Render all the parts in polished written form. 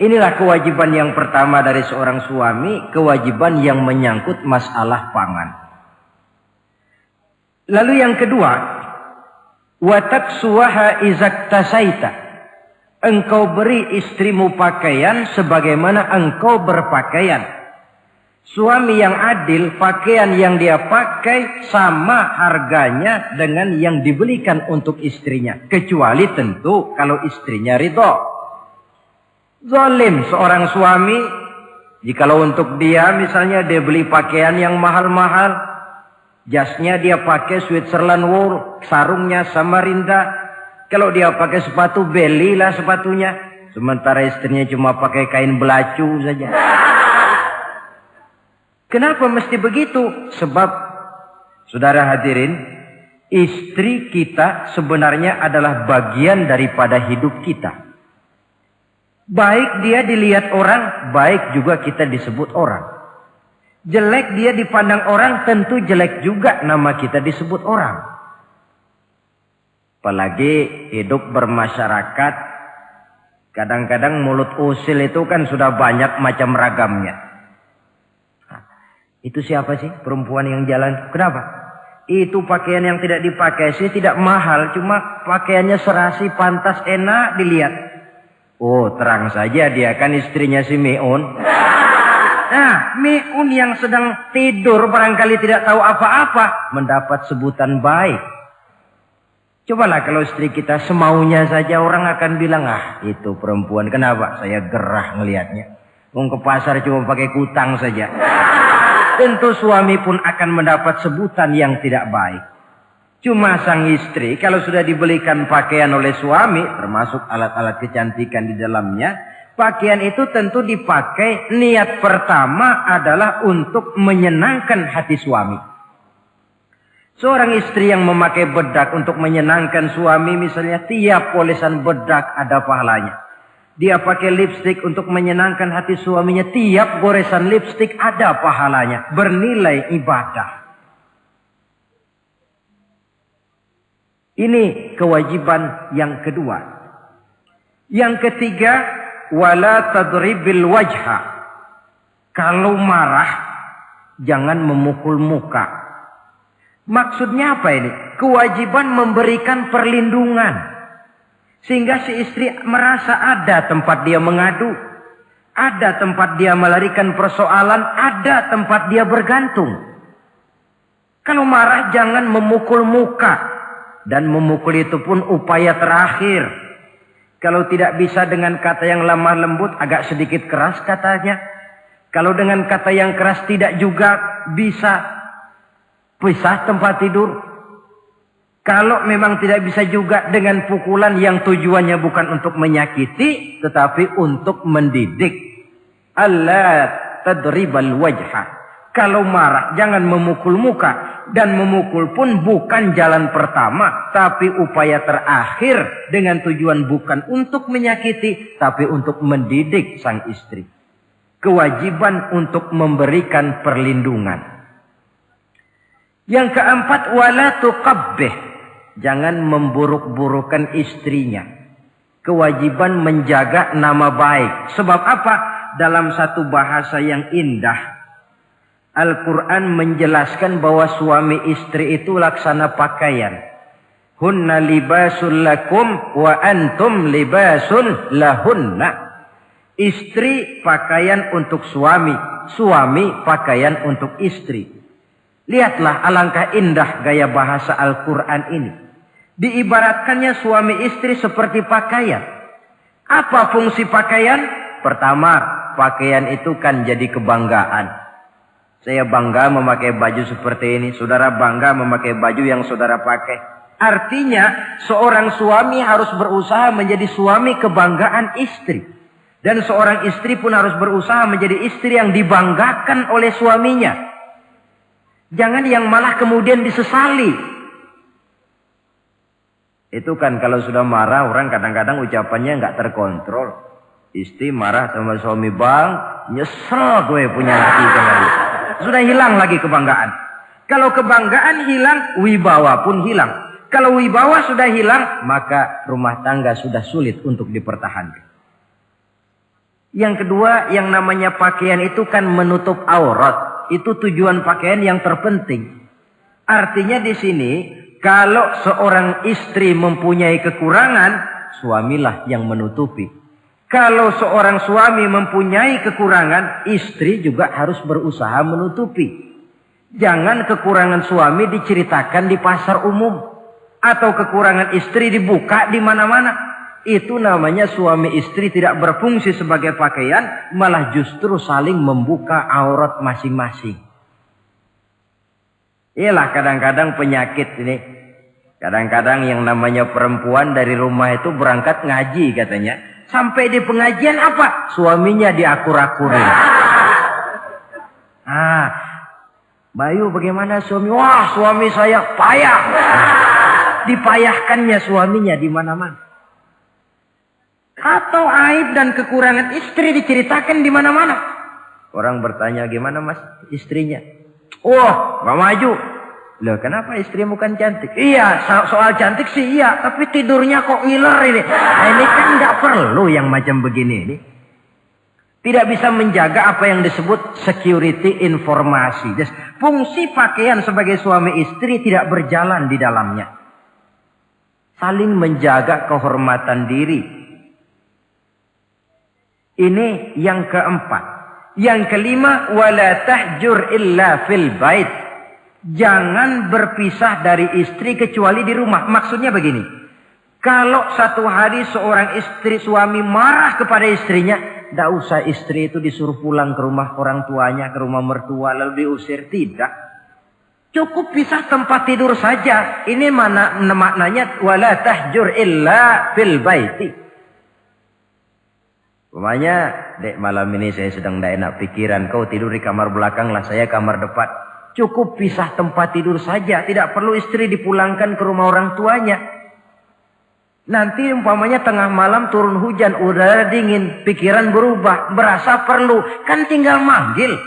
Inilah kewajiban yang pertama dari seorang suami, kewajiban yang menyangkut masalah pangan. Lalu yang kedua, wa taksuwaha izaktasaita. Engkau beri istrimu pakaian sebagaimana engkau berpakaian. Suami yang adil, pakaian yang dia pakai sama harganya dengan yang dibelikan untuk istrinya. Kecuali tentu kalau istrinya ridho. Zalim seorang suami, jikalau untuk dia misalnya dia beli pakaian yang mahal-mahal, jasnya dia pakai Switzerland wool, sarungnya Samarinda. Kalau dia pakai sepatu, belilah sepatunya. Sementara istrinya cuma pakai kain belacu saja. Kenapa mesti begitu? Sebab, saudara hadirin, istri kita sebenarnya adalah bagian daripada hidup kita. Baik dia dilihat orang, baik juga kita disebut orang. Jelek dia dipandang orang, tentu jelek juga nama kita disebut orang. Apalagi hidup bermasyarakat, kadang-kadang mulut usil itu kan sudah banyak macam ragamnya. Itu siapa sih perempuan yang jalan? Kenapa? Itu pakaian yang tidak dipakai sih tidak mahal, cuma pakaiannya serasi, pantas, enak dilihat. Oh, terang saja dia kan istrinya si Miun. Nah, Miun yang sedang tidur barangkali tidak tahu apa-apa mendapat sebutan baik. Cobalah kalau istri kita semaunya saja, orang akan bilang, ah itu perempuan, kenapa? Saya gerah ngelihatnya. Mau ke pasar cuma pakai kutang saja. Tentu suami pun akan mendapat sebutan yang tidak baik. Cuma sang istri kalau sudah dibelikan pakaian oleh suami, termasuk alat-alat kecantikan di dalamnya, pakaian itu tentu dipakai niat pertama adalah untuk menyenangkan hati suami. Seorang istri yang memakai bedak untuk menyenangkan suami, misalnya tiap polesan bedak ada pahalanya. Dia pakai lipstik untuk menyenangkan hati suaminya, tiap goresan lipstik ada pahalanya, bernilai ibadah. Ini kewajiban yang kedua. Yang ketiga, wala tadribil wajha. Kalau marah, jangan memukul muka. Maksudnya apa ini? Kewajiban memberikan perlindungan. Sehingga si istri merasa ada tempat dia mengadu. Ada tempat dia melarikan persoalan. Ada tempat dia bergantung. Kalau marah jangan memukul muka. Dan memukul itu pun upaya terakhir. Kalau tidak bisa dengan kata yang lemah lembut, agak sedikit keras katanya. Kalau dengan kata yang keras tidak juga bisa pisah tempat tidur. Kalau memang tidak bisa juga dengan pukulan yang tujuannya bukan untuk menyakiti, tetapi untuk mendidik. Allah tadribal wajha. Kalau marah jangan memukul muka. Dan memukul pun bukan jalan pertama, tapi upaya terakhir dengan tujuan bukan untuk menyakiti, tapi untuk mendidik sang istri. Kewajiban untuk memberikan perlindungan. Yang keempat, wala tuqabbih. Jangan memburuk-burukan istrinya. Kewajiban menjaga nama baik. Sebab apa? Dalam satu bahasa yang indah, Al-Quran menjelaskan bahwa suami istri itu laksana pakaian. Hunna libasul lakum wa antum libasun lahunna. Istri pakaian untuk suami, suami pakaian untuk istri. Lihatlah alangkah indah gaya bahasa Al-Quran ini. Diibaratkannya suami istri seperti pakaian. Apa fungsi pakaian? Pertama, pakaian itu kan jadi kebanggaan. Saya bangga memakai baju seperti ini. Saudara bangga memakai baju yang saudara pakai. Artinya seorang suami harus berusaha menjadi suami kebanggaan istri. Dan seorang istri pun harus berusaha menjadi istri yang dibanggakan oleh suaminya. Jangan yang malah kemudian disesali. Itu kan kalau sudah marah orang kadang-kadang ucapannya nggak terkontrol. Istri marah sama suami, bang, nyesel gue punya hati kemarin. Sudah hilang lagi kebanggaan. Kalau kebanggaan hilang, wibawa pun hilang. Kalau wibawa sudah hilang, maka rumah tangga sudah sulit untuk dipertahankan. Yang kedua, yang namanya pakaian itu kan menutup aurat. Itu tujuan pakaian yang terpenting. Artinya di sini, kalau seorang istri mempunyai kekurangan, suamilah yang menutupi. Kalau seorang suami mempunyai kekurangan, istri juga harus berusaha menutupi. Jangan kekurangan suami diceritakan di pasar umum. Atau kekurangan istri dibuka di mana-mana. Itu namanya suami istri tidak berfungsi sebagai pakaian, malah justru saling membuka aurat masing-masing. Iyalah kadang-kadang penyakit ini. Kadang-kadang yang namanya perempuan dari rumah itu berangkat ngaji katanya. Sampai di pengajian apa? Suaminya diakur-akurin. Bayu bagaimana suami? Wah, suami saya payah. Dipayahkannya suaminya di mana-mana. Atau aib dan kekurangan istri diceritakan di mana-mana. Orang bertanya, gimana mas istrinya? Oh, gak maju. Loh, kenapa istrimu kan cantik? Iya, soal cantik sih iya, tapi tidurnya kok ngiler ini. Nah, ini kan gak perlu yang macam begini ini. Tidak bisa menjaga apa yang disebut security informasi. Jadi, fungsi pakaian sebagai suami istri tidak berjalan di dalamnya. Saling menjaga kehormatan diri. Ini yang keempat. Yang kelima, wala tahjur illa fil bait. Jangan berpisah dari istri kecuali di rumah. Maksudnya begini. Kalau satu hari seorang istri suami marah kepada istrinya, tidak usah istri itu disuruh pulang ke rumah orang tuanya, ke rumah mertua lalu diusir, tidak. Cukup pisah tempat tidur saja. Ini maknanya wala tahjur illa fil baiti. Umpamanya, dek malam ini saya sedang tidak enak pikiran. Kau tidur di kamar belakang lah, saya kamar depan. Cukup pisah tempat tidur saja. Tidak perlu istri dipulangkan ke rumah orang tuanya. Nanti umpamanya tengah malam turun hujan, udara dingin, pikiran berubah, berasa perlu. Kan tinggal manggil.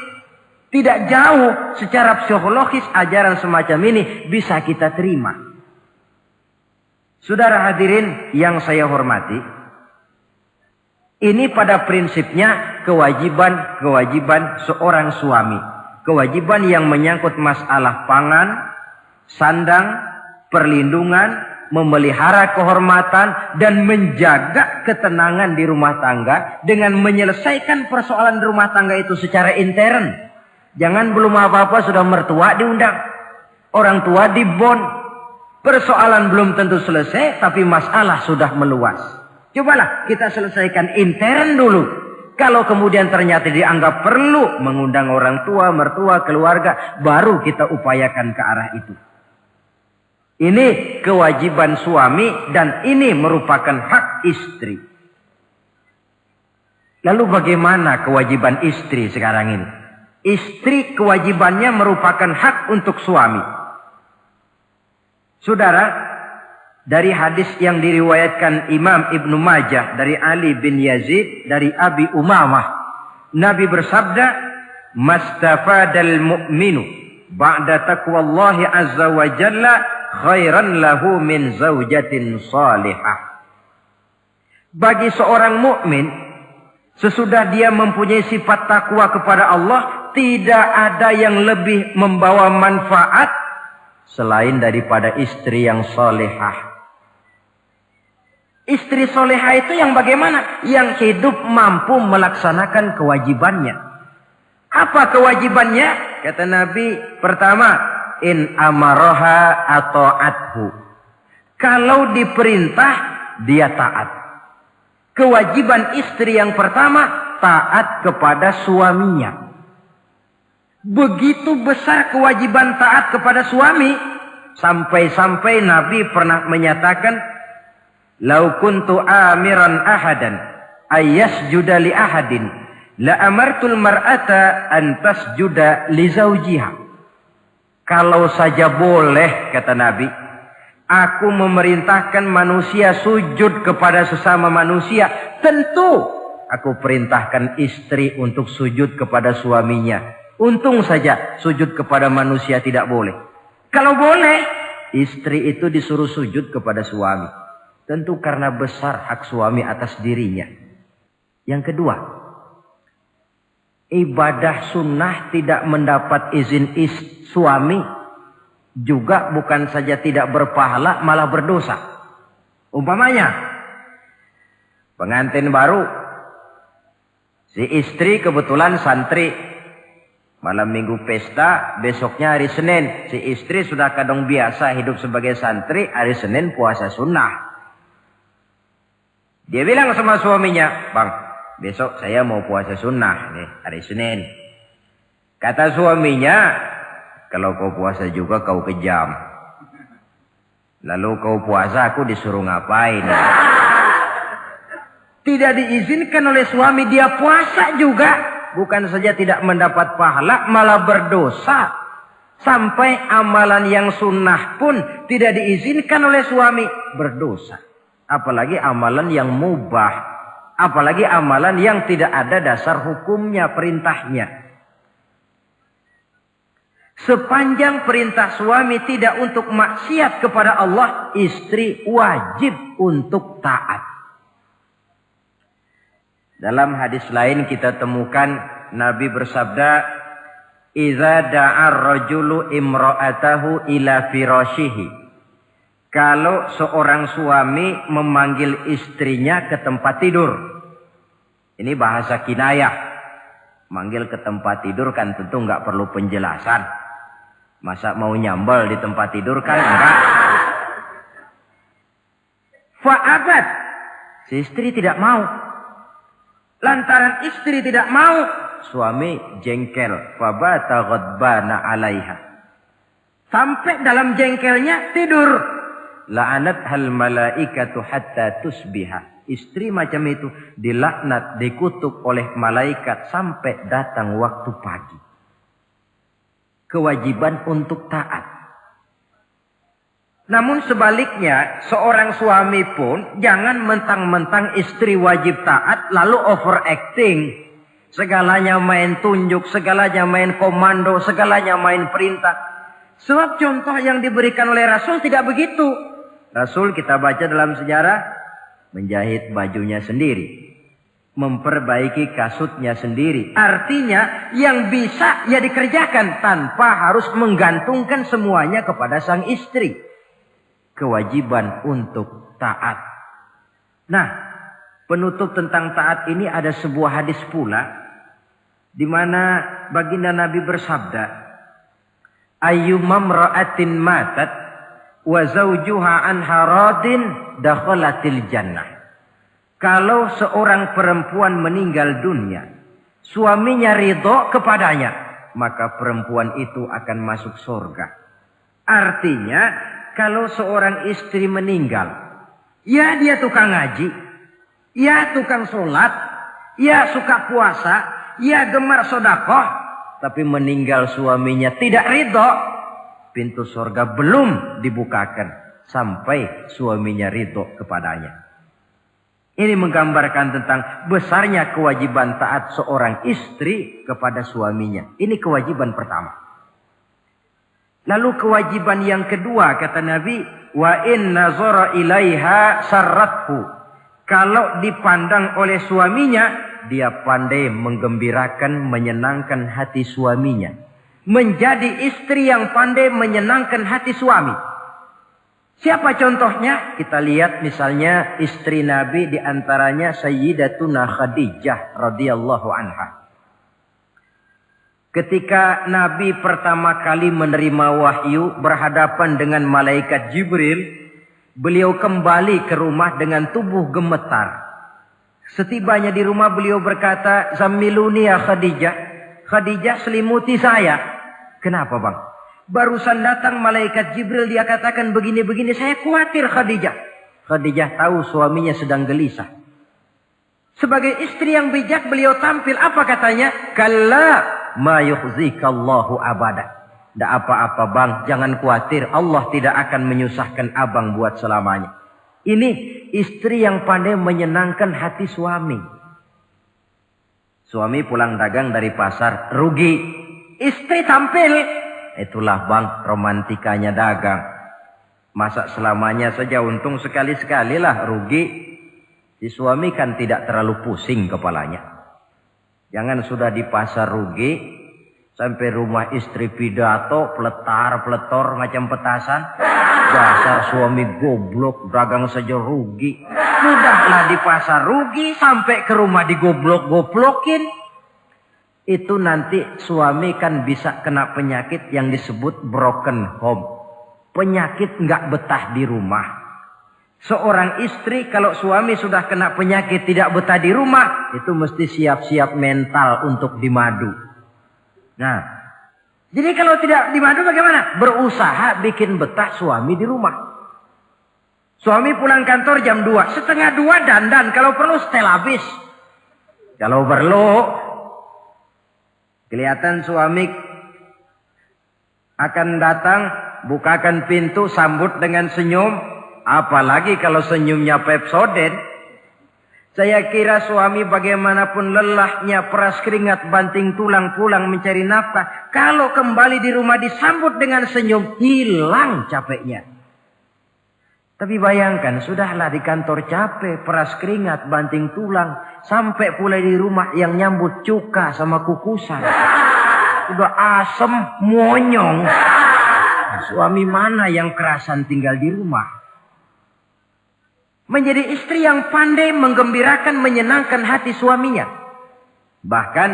Tidak jauh secara psikologis ajaran semacam ini bisa kita terima. Saudara hadirin yang saya hormati. Ini pada prinsipnya kewajiban seorang suami. Kewajiban yang menyangkut masalah pangan, sandang, perlindungan, memelihara kehormatan, dan menjaga ketenangan di rumah tangga dengan menyelesaikan persoalan rumah tangga itu secara intern. Jangan belum apa-apa sudah mertua diundang. Orang tua dibon. Persoalan belum tentu selesai, tapi masalah sudah meluas. Cobalah kita selesaikan intern dulu. Kalau kemudian ternyata dianggap perlu mengundang orang tua, mertua, keluarga, baru kita upayakan ke arah itu. Ini kewajiban suami dan ini merupakan hak istri. Lalu bagaimana kewajiban istri sekarang ini? Istri kewajibannya merupakan hak untuk suami. Saudara, dari hadis yang diriwayatkan Imam Ibnu Majah dari Ali bin Yazid dari Abi Umamah, Nabi bersabda, "Mastafadal mu'minu ba'da taqwallahi azza wa jalla khairan lahu min zaujatin salihah." Bagi seorang mukmin, sesudah dia mempunyai sifat takwa kepada Allah, tidak ada yang lebih membawa manfaat selain daripada istri yang salihah. Istri soleha itu yang bagaimana? Yang hidup mampu melaksanakan kewajibannya. Apa kewajibannya? Kata Nabi, pertama, in amaroha ata'athu. Kalau diperintah, dia taat. Kewajiban istri yang pertama, taat kepada suaminya. Begitu besar kewajiban taat kepada suami, sampai-sampai Nabi pernah menyatakan, "Lau kuntu amiran ahadan ayyasjuda li ahadin la amartul mar'ata an tasjuda li zawjiha." Kalau saja boleh, kata Nabi, aku memerintahkan manusia sujud kepada sesama manusia, tentu aku perintahkan istri untuk sujud kepada suaminya. Untung saja sujud kepada manusia tidak boleh. Kalau boleh, istri itu disuruh sujud kepada suami. Tentu karena besar hak suami atas dirinya. Yang kedua, ibadah sunnah tidak mendapat izin suami juga bukan saja tidak berpahala, malah berdosa. Umpamanya pengantin baru, si istri kebetulan santri, malam minggu pesta, besoknya hari Senin, si istri sudah kadang biasa hidup sebagai santri, hari Senin puasa sunnah. Dia bilang sama suaminya, "Bang, besok saya mau puasa sunnah nih, hari Senin." Kata suaminya, "Kalau kau puasa juga kau kejam. Lalu kau puasa aku disuruh ngapain?" Tidak diizinkan oleh suami, dia puasa juga. Bukan saja tidak mendapat pahala, malah berdosa. Sampai amalan yang sunnah pun tidak diizinkan oleh suami, berdosa. Apalagi amalan yang mubah. Apalagi amalan yang tidak ada dasar hukumnya, perintahnya. Sepanjang perintah suami tidak untuk maksiat kepada Allah, istri wajib untuk taat. Dalam hadis lain kita temukan Nabi bersabda, "Idza da'a ar-rajulu imra'atahu ila firashihi." Kalau seorang suami memanggil istrinya ke tempat tidur. Ini bahasa kinayah. Manggil ke tempat tidur kan tentu enggak perlu penjelasan. Masa mau nyambal di tempat tidur kan enggak. Fa'abat. Si istri tidak mau. Lantaran istri tidak mau, suami jengkel. Fabata ghadbana 'alaiha. Sampai dalam jengkelnya tidur. La'anat hal malaikatu hatta tusbiha. Istri macam itu dilaknat, dikutuk oleh malaikat sampai datang waktu pagi. Kewajiban untuk taat. Namun sebaliknya, seorang suami pun jangan mentang-mentang istri wajib taat lalu overacting. Segalanya main tunjuk, segalanya main komando, segalanya main perintah. Sebab contoh yang diberikan oleh Rasul tidak begitu. Rasul kita baca dalam sejarah menjahit bajunya sendiri, memperbaiki kasutnya sendiri. Artinya yang bisa ya dikerjakan tanpa harus menggantungkan semuanya kepada sang istri. Kewajiban untuk taat. Nah, penutup tentang taat ini ada sebuah hadis pula di mana baginda Nabi bersabda, "Ayyumam ra'atin matat wa zawjuha anha radin dakhalatil jannah." Kalau seorang perempuan meninggal dunia, suaminya ridho kepadanya, maka perempuan itu akan masuk surga. Artinya, kalau seorang istri meninggal, ya dia tukang ngaji, ya tukang sholat, ya suka puasa, ya gemar sedekah, tapi meninggal suaminya tidak ridho, pintu surga belum dibukakan sampai suaminya ridho kepadanya. Ini menggambarkan tentang besarnya kewajiban taat seorang istri kepada suaminya. Ini kewajiban pertama. Lalu kewajiban yang kedua kata Nabi, wa in nazara ilaiha sarrathu. Kalau dipandang oleh suaminya, dia pandai menggembirakan, menyenangkan hati suaminya. Menjadi istri yang pandai menyenangkan hati suami. Siapa contohnya? Kita lihat misalnya istri Nabi, di antaranya Sayyidatuna Khadijah radhiyallahu anha. Ketika Nabi pertama kali menerima wahyu berhadapan dengan malaikat Jibril, beliau kembali ke rumah dengan tubuh gemetar. Setibanya di rumah beliau berkata, "Zammiluni ya Khadijah." "Khadijah, selimuti saya." "Kenapa bang?" "Barusan datang malaikat Jibril, dia katakan begini-begini, saya khawatir Khadijah." Khadijah tahu suaminya sedang gelisah. Sebagai istri yang bijak beliau tampil, apa katanya? "Kalla ma yukhzikallahu abada." Tidak apa-apa bang, jangan khawatir, Allah tidak akan menyusahkan abang buat selamanya. Ini istri yang pandai menyenangkan hati suami. Suami pulang dagang dari pasar, rugi. Istri tampil. Itulah bang, romantikanya dagang. Masa selamanya saja untung sekali-sekali lah rugi. Si suami kan tidak terlalu pusing kepalanya. Jangan sudah di pasar rugi, sampai rumah istri pidato, peletar-peletor macam petasan. Dasar suami goblok, dagang saja rugi. Sudahlah di pasar rugi, sampai ke rumah digoblok-goblokin. Itu nanti suami kan bisa kena penyakit yang disebut broken home. Penyakit nggak betah di rumah. Seorang istri kalau suami sudah kena penyakit tidak betah di rumah, itu mesti siap-siap mental untuk dimadu. Nah, jadi kalau tidak dimadu bagaimana? Berusaha bikin betah suami di rumah. Suami pulang kantor jam 2, setengah 2 dandan, kalau perlu setel habis. Kalau perlu, kelihatan suami akan datang, bukakan pintu, sambut dengan senyum. Apalagi kalau senyumnya Pepsodent. Saya kira suami bagaimanapun lelahnya, peras keringat, banting tulang, pulang mencari nafkah. Kalau kembali di rumah disambut dengan senyum, hilang capeknya. Tapi bayangkan, sudahlah di kantor capek, peras keringat, banting tulang. Sampai pula di rumah yang nyambut cuka sama kukusan. Udah asem, monyong. Suami mana yang kerasan tinggal di rumah? Menjadi istri yang pandai menggembirakan, menyenangkan hati suaminya. Bahkan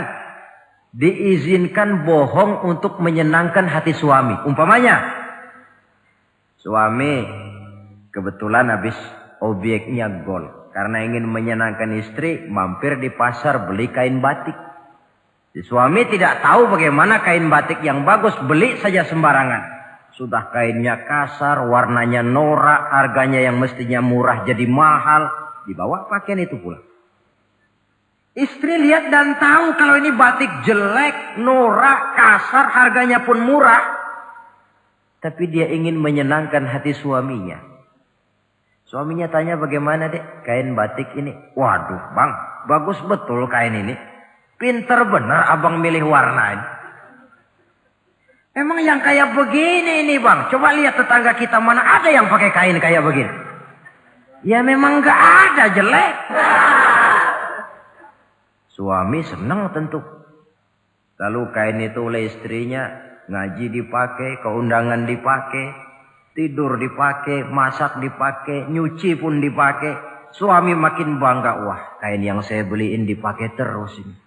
diizinkan bohong untuk menyenangkan hati suami. Umpamanya, suami kebetulan habis obyeknya gol. Karena ingin menyenangkan istri, mampir di pasar beli kain batik. Si suami tidak tahu bagaimana kain batik yang bagus, beli saja sembarangan. Sudah kainnya kasar, warnanya norak, harganya yang mestinya murah jadi mahal. Dibawa pakaian itu pulang. Istri lihat dan tahu kalau ini batik jelek, norak, kasar, harganya pun murah. Tapi dia ingin menyenangkan hati suaminya. Suaminya tanya, bagaimana dek kain batik ini? Waduh bang, bagus betul kain ini. Pinter benar abang milih warna ini. Emang yang kayak begini ini bang, coba lihat tetangga kita mana ada yang pakai kain kayak begini. Ya memang gak ada, jelek. Suami senang tentu. Lalu kain itu oleh istrinya, ngaji dipakai, keundangan dipakai, tidur dipakai, masak dipakai, nyuci pun dipakai. Suami makin bangga, wah kain yang saya beliin dipakai terus ini.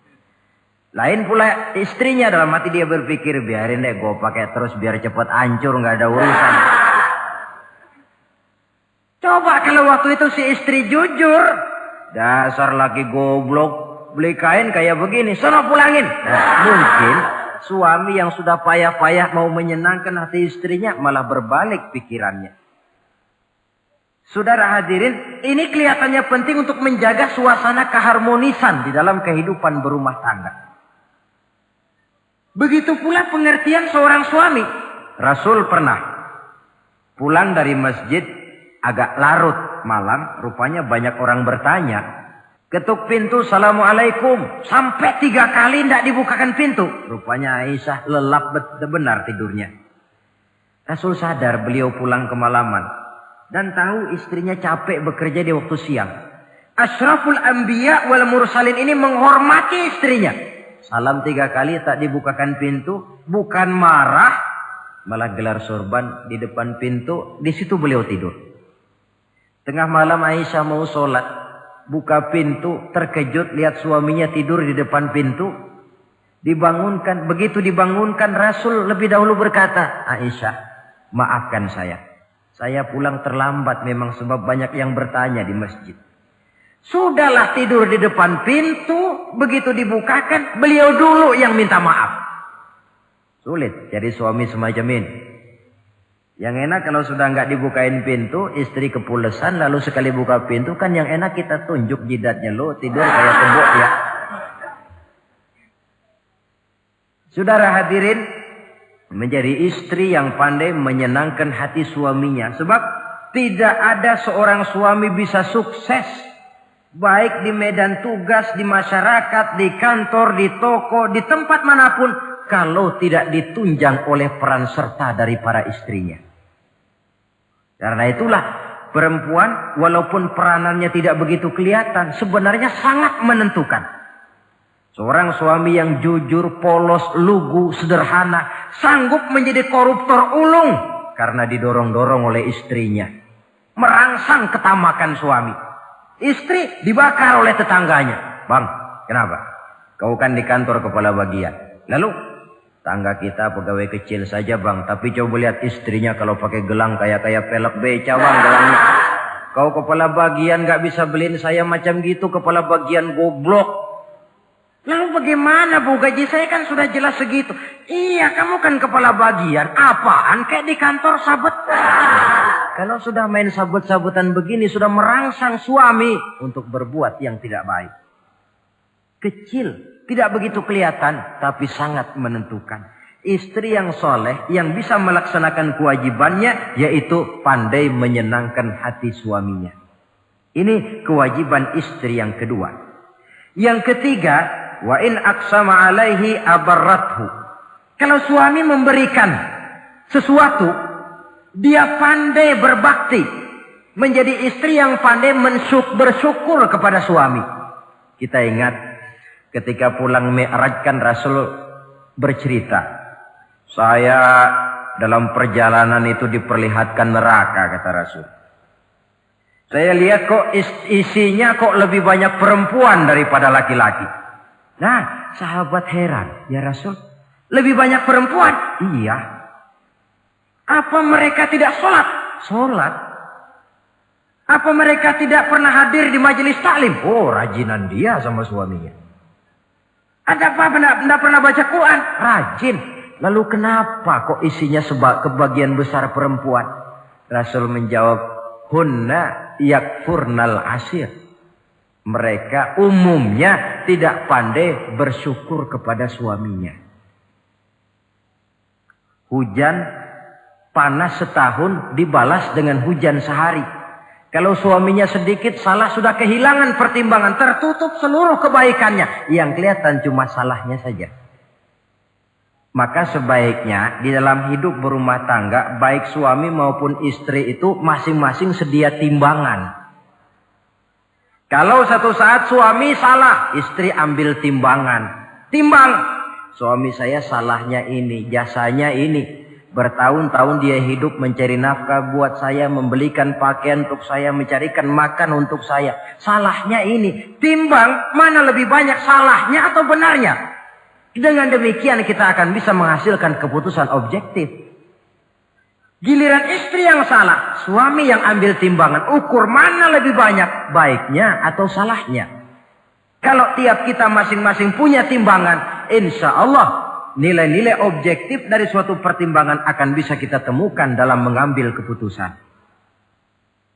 Lain pula istrinya, dalam hati dia berpikir, biarin deh gue pakai terus biar cepat hancur, nggak ada urusan. Coba kalau waktu itu si istri jujur, dasar laki goblok, beli kain kayak begini, sono pulangin. Nah, mungkin suami yang sudah payah-payah mau menyenangkan hati istrinya malah berbalik pikirannya. Saudara hadirin, ini kelihatannya penting untuk menjaga suasana keharmonisan di dalam kehidupan berumah tangga. Begitu pula pengertian seorang suami. Rasul pernah pulang dari masjid agak larut malam, rupanya banyak orang bertanya. Ketuk pintu, assalamualaikum. Sampai 3 kali tidak dibukakan pintu. Rupanya Aisyah lelap benar tidurnya. Rasul sadar beliau pulang kemalaman. Dan tahu istrinya capek bekerja di waktu siang. Ashraful Anbiya wal Mursalin ini menghormati istrinya. Salam 3 kali tak dibukakan pintu, bukan marah, malah gelar sorban di depan pintu. Di situ beliau tidur. Tengah malam Aisyah mau sholat, buka pintu, terkejut lihat suaminya tidur di depan pintu. Dibangunkan, begitu dibangunkan Rasul lebih dahulu berkata, Aisyah, maafkan saya pulang terlambat memang sebab banyak yang bertanya di masjid. Sudahlah tidur di depan pintu, begitu dibukakan, beliau dulu yang minta maaf. Sulit jadi suami semacam ini. Yang enak kalau sudah nggak dibukain pintu, istri kepulesan, lalu sekali buka pintu, kan yang enak kita tunjuk jidatnya, lo tidur kayak tembok ya. Saudara hadirin, menjadi istri yang pandai menyenangkan hati suaminya. Sebab tidak ada seorang suami bisa sukses baik di medan tugas, di masyarakat, di kantor, di toko, di tempat manapun, kalau tidak ditunjang oleh peran serta dari para istrinya. Karena itulah perempuan walaupun peranannya tidak begitu kelihatan, sebenarnya sangat menentukan. Seorang suami yang jujur, polos, lugu, sederhana, sanggup menjadi koruptor ulung karena didorong-dorong oleh istrinya. Merangsang ketamakan suami. Istri dibakar oleh tetangganya. Bang, kenapa? Kau kan di kantor kepala bagian. Lalu, tangga kita pegawai kecil saja bang. Tapi coba lihat istrinya kalau pakai gelang kayak pelek beca bang gelangnya. Kau kepala bagian gak bisa beliin saya macam gitu. Kepala bagian goblok. Lalu bagaimana Bu? Gaji saya kan sudah jelas segitu. Iya, kamu kan kepala bagian. Apaan? Kayak di kantor sabet. Kalau sudah main sabut-sabutan begini, sudah merangsang suami untuk berbuat yang tidak baik. Kecil, tidak begitu kelihatan, tapi sangat menentukan. Istri yang soleh, yang bisa melaksanakan kewajibannya, yaitu pandai menyenangkan hati suaminya. Ini kewajiban istri yang kedua. Yang ketiga, wa in aqsama alaihi abarrathu. Kalau suami memberikan sesuatu, dia pandai berbakti. Menjadi istri yang pandai bersyukur kepada suami. Kita ingat ketika pulang Mi'raj kan Rasul bercerita. Saya dalam perjalanan itu diperlihatkan neraka, kata Rasul. Saya lihat kok isinya kok lebih banyak perempuan daripada laki-laki. Nah, sahabat heran, ya Rasul, lebih banyak perempuan? Iya. Apa mereka tidak sholat? Sholat. Apa mereka tidak pernah hadir di majelis taklim? Oh, rajinan dia sama suaminya. Ada apa? Tidak pernah baca Quran? Rajin. Lalu kenapa kok isinya kebagian besar perempuan? Rasul menjawab, hunna yakfurnal ashir. Mereka umumnya tidak pandai bersyukur kepada suaminya. Hujan panas setahun dibalas dengan hujan sehari. Kalau suaminya sedikit salah sudah kehilangan pertimbangan. Tertutup seluruh kebaikannya. Yang kelihatan cuma salahnya saja. Maka sebaiknya di dalam hidup berumah tangga, baik suami maupun istri itu masing-masing sedia timbangan. Kalau satu saat suami salah, istri ambil timbangan. Timbang. Suami saya salahnya ini, jasanya ini. Bertahun-tahun dia hidup mencari nafkah buat saya, membelikan pakaian untuk saya, mencarikan makan untuk saya. Salahnya ini. Timbang mana lebih banyak salahnya atau benarnya. Dengan demikian kita akan bisa menghasilkan keputusan objektif. Giliran istri yang salah, suami yang ambil timbangan, ukur mana lebih banyak, baiknya atau salahnya. Kalau tiap kita masing-masing punya timbangan, insya Allah nilai-nilai objektif dari suatu pertimbangan akan bisa kita temukan dalam mengambil keputusan.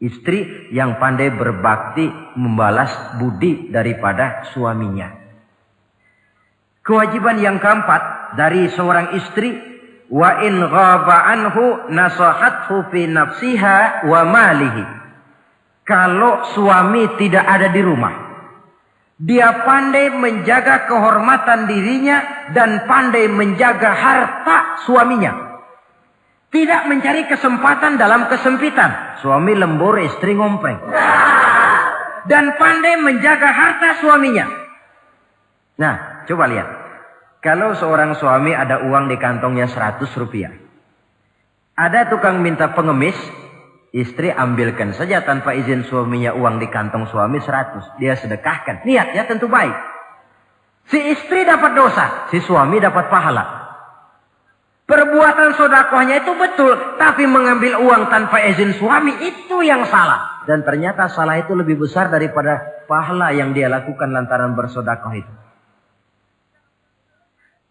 Istri yang pandai berbakti membalas budi daripada suaminya. Kewajiban yang keempat dari seorang istri, wa in ghaba anhu nasahathu fi nafsiha wa malihi. Kalau suami tidak ada di rumah, dia pandai menjaga kehormatan dirinya dan pandai menjaga harta suaminya. Tidak mencari kesempatan dalam kesempitan. Suami lembur, istri ngompreng. Dan pandai menjaga harta suaminya. Nah, coba lihat. Kalau seorang suami ada uang di kantongnya 100 rupiah. Ada tukang minta pengemis, istri ambilkan saja tanpa izin suaminya uang di kantong suami 100. Dia sedekahkan. Niatnya tentu baik. Si istri dapat dosa, si suami dapat pahala. Perbuatan sedekahnya itu betul, tapi mengambil uang tanpa izin suami itu yang salah. Dan ternyata salah itu lebih besar daripada pahala yang dia lakukan lantaran bersedekah itu.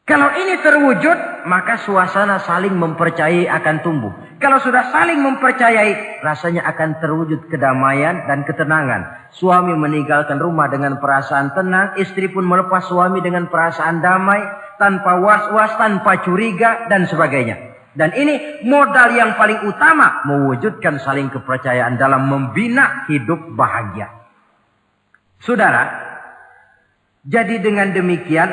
Kalau ini terwujud, maka suasana saling mempercayai akan tumbuh. Kalau sudah saling mempercayai, rasanya akan terwujud kedamaian dan ketenangan. Suami meninggalkan rumah dengan perasaan tenang, istri pun melepas suami dengan perasaan damai, tanpa was-was, tanpa curiga, dan sebagainya. Dan ini modal yang paling utama, mewujudkan saling kepercayaan dalam membina hidup bahagia. Saudara, jadi dengan demikian,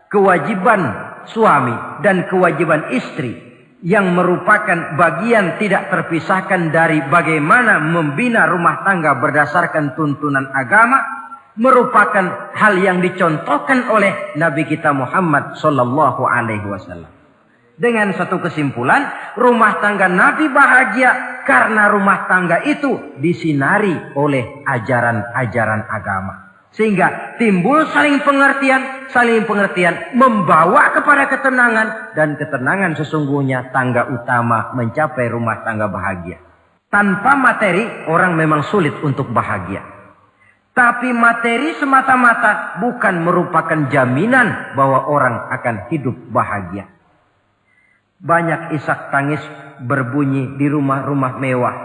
kewajiban suami dan kewajiban istri yang merupakan bagian tidak terpisahkan dari bagaimana membina rumah tangga berdasarkan tuntunan agama merupakan hal yang dicontohkan oleh Nabi kita Muhammad sallallahu alaihi wasallam. Dengan satu kesimpulan, rumah tangga Nabi bahagia karena rumah tangga itu disinari oleh ajaran-ajaran agama. Sehingga timbul saling pengertian membawa kepada ketenangan, dan ketenangan sesungguhnya tangga utama mencapai rumah tangga bahagia. Tanpa materi orang memang sulit untuk bahagia. Tapi materi semata-mata bukan merupakan jaminan bahwa orang akan hidup bahagia. Banyak isak tangis berbunyi di rumah-rumah mewah,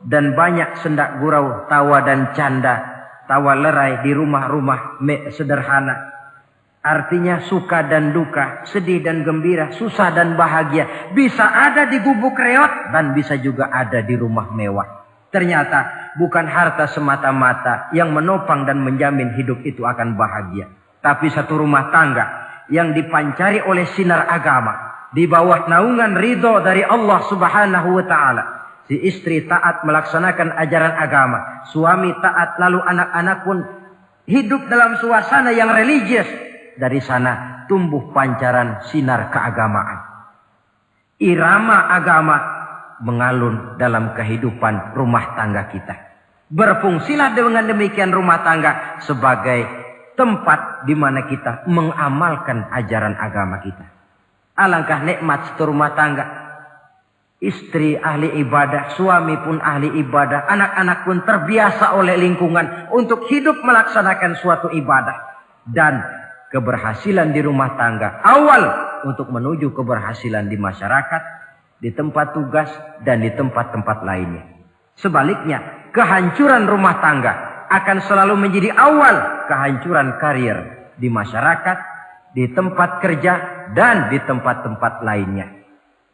dan banyak sendak gurau, tawa dan canda, tawa lerai di rumah-rumah sederhana. Artinya suka dan duka, sedih dan gembira, susah dan bahagia bisa ada di gubuk reot dan bisa juga ada di rumah mewah. Ternyata bukan harta semata-mata yang menopang dan menjamin hidup itu akan bahagia, tapi satu rumah tangga yang dipancari oleh sinar agama, di bawah naungan ridho dari Allah Subhanahu wa ta'ala. Si istri taat melaksanakan ajaran agama, suami taat, lalu anak-anak pun hidup dalam suasana yang religius. Dari sana tumbuh pancaran sinar keagamaan. Irama agama mengalun dalam kehidupan rumah tangga kita. Berfungsilah dengan demikian rumah tangga sebagai tempat di mana kita mengamalkan ajaran agama kita. Alangkah nikmat satu rumah tangga. Istri ahli ibadah, suami pun ahli ibadah, anak-anak pun terbiasa oleh lingkungan untuk hidup melaksanakan suatu ibadah. Dan keberhasilan di rumah tangga awal untuk menuju keberhasilan di masyarakat, di tempat tugas, dan di tempat-tempat lainnya. Sebaliknya, kehancuran rumah tangga akan selalu menjadi awal kehancuran karir di masyarakat, di tempat kerja, dan di tempat-tempat lainnya.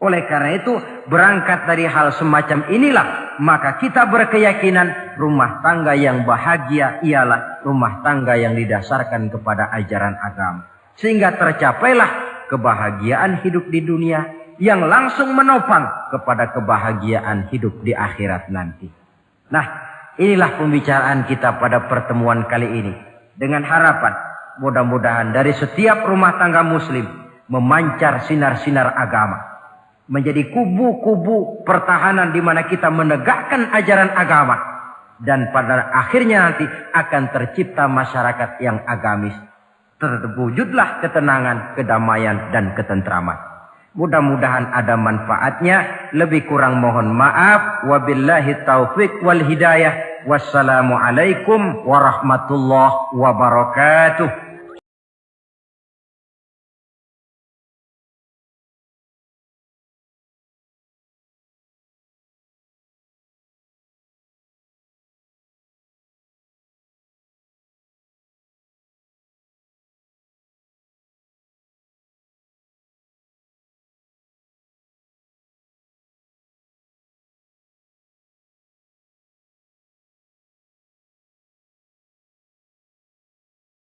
Oleh karena itu, berangkat dari hal semacam inilah, maka kita berkeyakinan rumah tangga yang bahagia ialah rumah tangga yang didasarkan kepada ajaran agama. Sehingga tercapailah kebahagiaan hidup di dunia yang langsung menopang kepada kebahagiaan hidup di akhirat nanti. Nah, inilah pembicaraan kita pada pertemuan kali ini. Dengan harapan, mudah-mudahan dari setiap rumah tangga muslim memancar sinar-sinar agama. Menjadi kubu-kubu pertahanan di mana kita menegakkan ajaran agama. Dan pada akhirnya nanti akan tercipta masyarakat yang agamis. Terwujudlah ketenangan, kedamaian, dan ketentraman. Mudah-mudahan ada manfaatnya. Lebih kurang mohon maaf. Wabillahi taufiq wal hidayah. Wassalamualaikum warahmatullahi wabarakatuh.